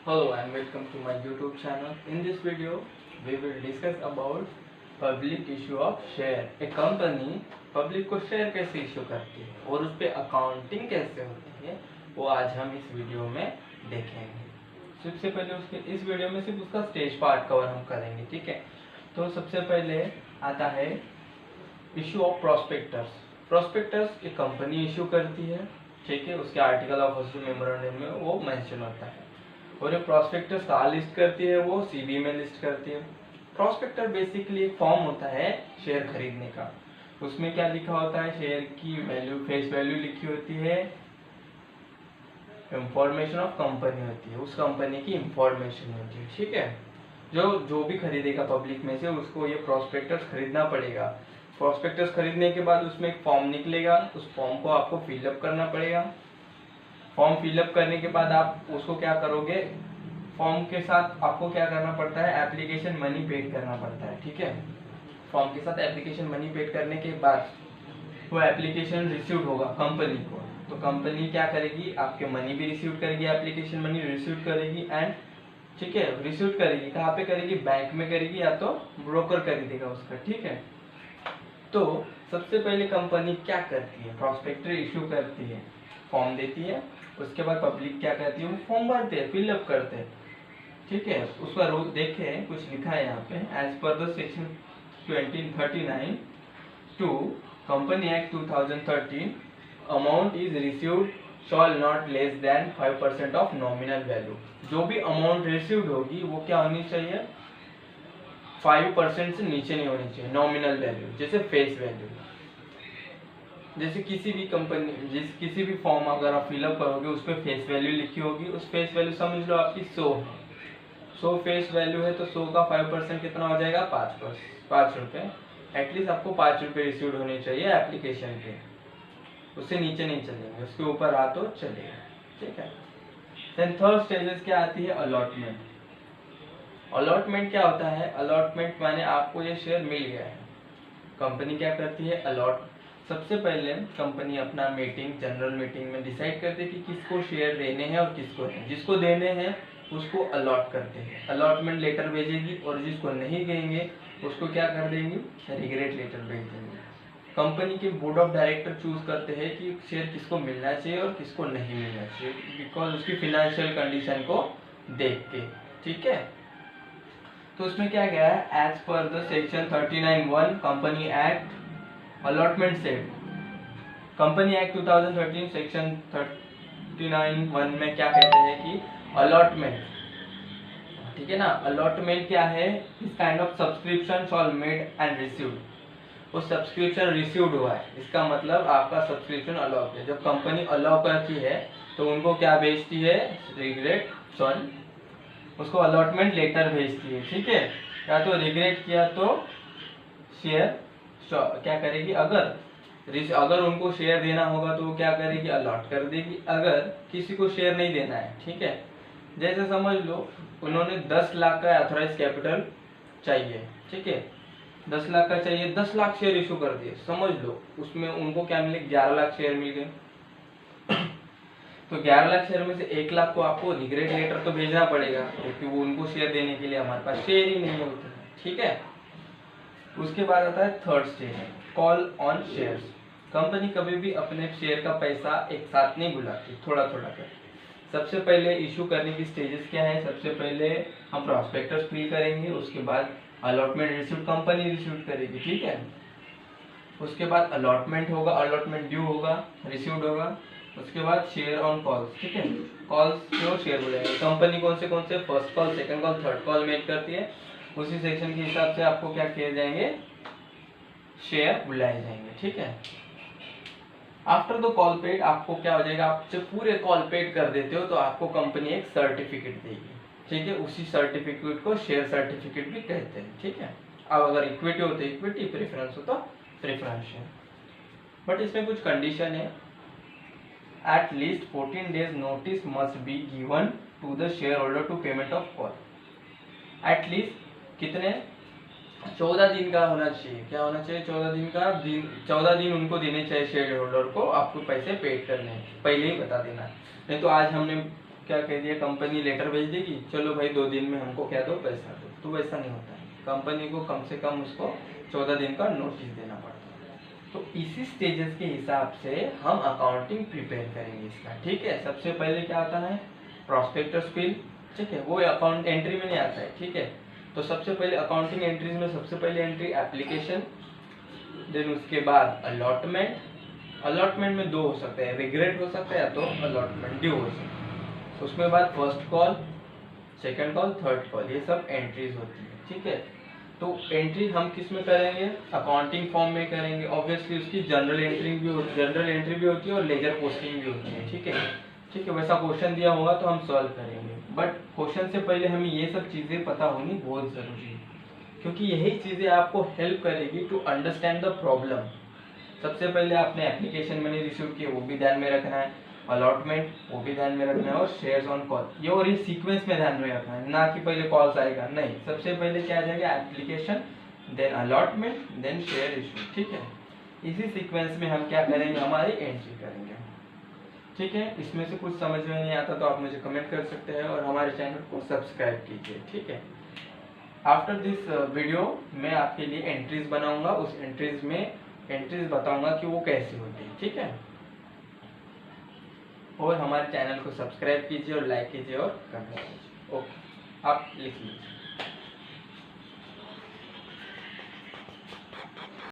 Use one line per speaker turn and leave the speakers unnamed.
Hello and welcome to my YouTube channel. In this video, we will discuss about public issue of share. एक company public को share कैसे issue करती है और उस पर अकाउंटिंग कैसे होती है, वो आज हम इस वीडियो में देखेंगे। सबसे पहले उसके इस वीडियो में सिर्फ उसका स्टेज पार्ट कवर हम करेंगे, ठीक है। तो सबसे पहले आता है इशू ऑफ प्रोस्पेक्टस। प्रोस्पेक्टस एक कंपनी इशू करती है, ठीक है। उसके आर्टिकल ऑफ असूल मेमोरेंडम में वो मेंशन होता है और ये प्रोस्पेक्टस कहाँ लिस्ट करती है, वो सीबी में लिस्ट करती है। प्रोस्पेक्टर बेसिकली एक फॉर्म होता है शेयर खरीदने का। उसमें क्या लिखा होता है, शेयर की वैल्यू, फेस वैल्यू लिखी होती है, इंफॉर्मेशन ऑफ कंपनी होती है, उस कंपनी की इंफॉर्मेशन होती है, ठीक है। जो भी खरीदेगा पब्लिक में से उसको ये प्रोस्पेक्टस खरीदना पड़ेगा। प्रोस्पेक्टस खरीदने के बाद उसमें एक फॉर्म निकलेगा, उस फॉर्म को आपको फिलअप करना पड़ेगा। फॉर्म फिलअप करने के बाद आप उसको क्या करोगे, फॉर्म के साथ आपको क्या करना पड़ता है, एप्लीकेशन मनी पेड करना पड़ता है, ठीक है। फॉर्म के साथ एप्लीकेशन मनी पेड करने के बाद वो एप्लीकेशन रिसीव होगा कंपनी को, तो कंपनी क्या करेगी, आपके मनी भी रिसीव करेगी, एप्लीकेशन मनी रिसीव करेगी एंड, ठीक है, रिसीव करेगी। कहाँ पे करेगी, बैंक में करेगी या तो ब्रोकर खरीदेगा उसका, ठीक है। तो सबसे पहले कंपनी क्या करती है, प्रोस्पेक्टर इशू करती है, फॉर्म देती है। उसके बाद पब्लिक क्या करती है, वो फॉर्म भरते हैं, फिलअप करते हैं, ठीक है। उसका रूल देखे, कुछ लिखा है यहाँ पे, as per the section 2039 to company act 2013 amount is received shall not less than 5% of nominal value. जो भी अमाउंट रिसीव्ड होगी वो क्या होनी चाहिए, 5% से नीचे नहीं होनी चाहिए नॉमिनल वैल्यू, जैसे फेस वैल्यू। जैसे किसी भी कंपनी, किसी भी फॉर्म अगर आप फिलअप करोगे उस पर फेस वैल्यू लिखी होगी, उस फेस वैल्यू समझ लो आपकी 100 है, 100 फेस वैल्यू है, तो 100 का 5% कितना हो जाएगा, 5 रुपये। एटलीस्ट आपको 5 रुपये रिसीव्ड होने चाहिए एप्लीकेशन के, उससे नीचे नहीं चलेंगे, उसके ऊपर आ तो चलेगा, ठीक है। देन थर्ड स्टेजेस क्या आती है, अलॉटमेंट। अलॉटमेंट क्या होता है, अलॉटमेंट माने आपको ये शेयर मिल गया है, कंपनी क्या करती है, अलॉट। सबसे पहले कंपनी अपना मीटिंग, जनरल मीटिंग में डिसाइड करते हैं कि किसको शेयर देने हैं और किसको नहीं। जिसको देने हैं उसको अलॉट करते हैं, अलॉटमेंट लेटर भेजेगी, और जिसको नहीं देंगे उसको क्या कर देंगे, रिग्रेट लेटर भेज देंगे। कंपनी के बोर्ड ऑफ डायरेक्टर चूज करते हैं कि शेयर किसको मिलना चाहिए और किसको नहीं मिलना चाहिए, बिकॉज उसकी फिनेंशियल कंडीशन को देख के, ठीक है। तो उसमें क्या गया है, as per the section 39(1) company act allotment set. Company act 2013 section 39(1) में क्या कहते हैं कि अलॉटमेंट, ठीक है ना। अलॉटमेंट क्या है, इस kind of subscription shawl made and received. वो सब्सक्रिप्शन रिसीव्ड हुआ है, इसका मतलब आपका सब्सक्रिप्शन अलाउ है। जब कंपनी अलाउ करती है तो उनको क्या भेजती है, रिग्रेट, सॉरी, उसको अलॉटमेंट लेटर भेजती है, ठीक है। या तो रिग्रेट किया तो शेयर क्या करेगी, अगर उनको शेयर देना होगा तो वो क्या करेगी, अलॉट कर देगी। अगर किसी को शेयर नहीं देना है, ठीक है, जैसे समझ लो उन्होंने 10 लाख का ऑथराइज कैपिटल चाहिए, ठीक है, 10 लाख का चाहिए, 10 लाख शेयर इशू कर दिए, समझ लो उसमें उनको क्या मिले, 11 लाख शेयर मिल गए। तो 11 लाख शेयर में से 1 लाख को आपको रिग्रेट लेटर तो भेजना पड़ेगा, क्योंकि वो उनको शेयर देने के लिए हमारे पास शेयर ही नहीं होते, ठीक है। उसके बाद आता है third stage, call on shares. Company कभी भी अपने शेयर का पैसा एक साथ नहीं बुलाती, थोड़ा थोड़ा कर। सबसे पहले इशू करने की स्टेजेस क्या है, सबसे पहले हम प्रॉस्पेक्टस फिल करेंगे, उसके बाद अलॉटमेंट रिसीव कंपनी रिसीव करेगी, ठीक है। उसके बाद अलॉटमेंट होगा, अलॉटमेंट ड्यू होगा, रिसीव्ड होगा। उसके बाद शेयर ऑन कॉल्स, ठीक है, कॉल्स जो शेयर बुलाएंगे कंपनी, कौन से first call, second call, third call make करती है, उसी सेक्शन के हिसाब से आपको क्या किए जाएंगे, शेयर बुलाए जाएंगे, ठीक है। आफ्टर द कॉल पेड आपको क्या हो जाएगा, आप जब पूरे कॉल पेड कर देते हो तो आपको कंपनी एक सर्टिफिकेट देगी, ठीक है। उसी सर्टिफिकेट को शेयर सर्टिफिकेट भी कहते हैं, ठीक है। अब अगर इक्विटी हो तो इक्विटी, प्रेफरेंस हो तो प्रेफरेंस शेयर। बट इसमें कुछ कंडीशन है, at least 14 days notice must be given to the share holder to payment of call. At least कितने, 14 दिन का होना चाहिए, क्या होना चाहिए, 14 दिन उनको देने चाहिए शेयर होल्डर को, आपको पैसे पेड करने हैं, पहले ही बता देना। नहीं तो आज हमने क्या कह दिया, कंपनी लेटर भेज देगी, चलो भाई 2 दिन में हमको क्या दो, पैसा दो, तो वैसा नहीं होता है। कंपनी को कम से कम उसको 14 दिन का नोटिस देना पड़ता है। तो इसी स्टेजेस के हिसाब से हम अकाउंटिंग प्रिपेयर करेंगे इसका, ठीक है। सबसे पहले क्या आता है, प्रॉस्पेक्टस फिल, ठीक है, वो अकाउंट एंट्री में नहीं आता है, ठीक है। तो सबसे पहले अकाउंटिंग एंट्रीज में सबसे पहले एंट्री एप्लीकेशन, देन उसके बाद अलॉटमेंट। अलॉटमेंट में 2 हो सकते हैं, रिग्रेट हो सकता है या तो अलॉटमेंट ड्यू हो सकता है। उसके बाद first call, second call, third call, ये सब एंट्रीज होती है, ठीक है। तो एंट्री हम किस में करेंगे, अकाउंटिंग फॉर्म में करेंगे। ऑब्वियसली उसकी जनरल एंट्री भी होती है और लेजर पोस्टिंग भी होती है, ठीक है। ठीक है, वैसा क्वेश्चन दिया होगा तो हम सॉल्व करेंगे, बट क्वेश्चन से पहले हमें ये सब चीज़ें पता होनी बहुत ज़रूरी है, क्योंकि यही चीज़ें आपको हेल्प करेगी टू अंडरस्टैंड द प्रॉब्लम। सबसे पहले आपने एप्लीकेशन मनी रिसीव किए, वो भी ध्यान में रखना है, अलॉटमेंट वो भी ध्यान में रखना है, और शेयर्स ऑन कॉल, ये और ये सीक्वेंस में ध्यान में रखना है, ना कि पहले कॉल्स आएगा, नहीं। सबसे पहले क्या आ जाएगा, application, then allotment, then share issue, ठीक है। इसी सीक्वेंस में हम क्या करेंगे, हमारी एंट्री करेंगे, ठीक है। इसमें से कुछ समझ में नहीं आता तो आप मुझे कमेंट कर सकते हैं और हमारे चैनल को सब्सक्राइब कीजिए, ठीक है। आफ्टर दिस वीडियो मैं आपके लिए एंट्रीज बनाऊंगा, उस एंट्रीज में एंट्रीज बताऊंगा कि वो कैसी होती है, ठीक है। और हमारे चैनल को सब्सक्राइब कीजिए और लाइक कीजिए और कमेंट कीजिए। ओके, आप लिख लीजिए।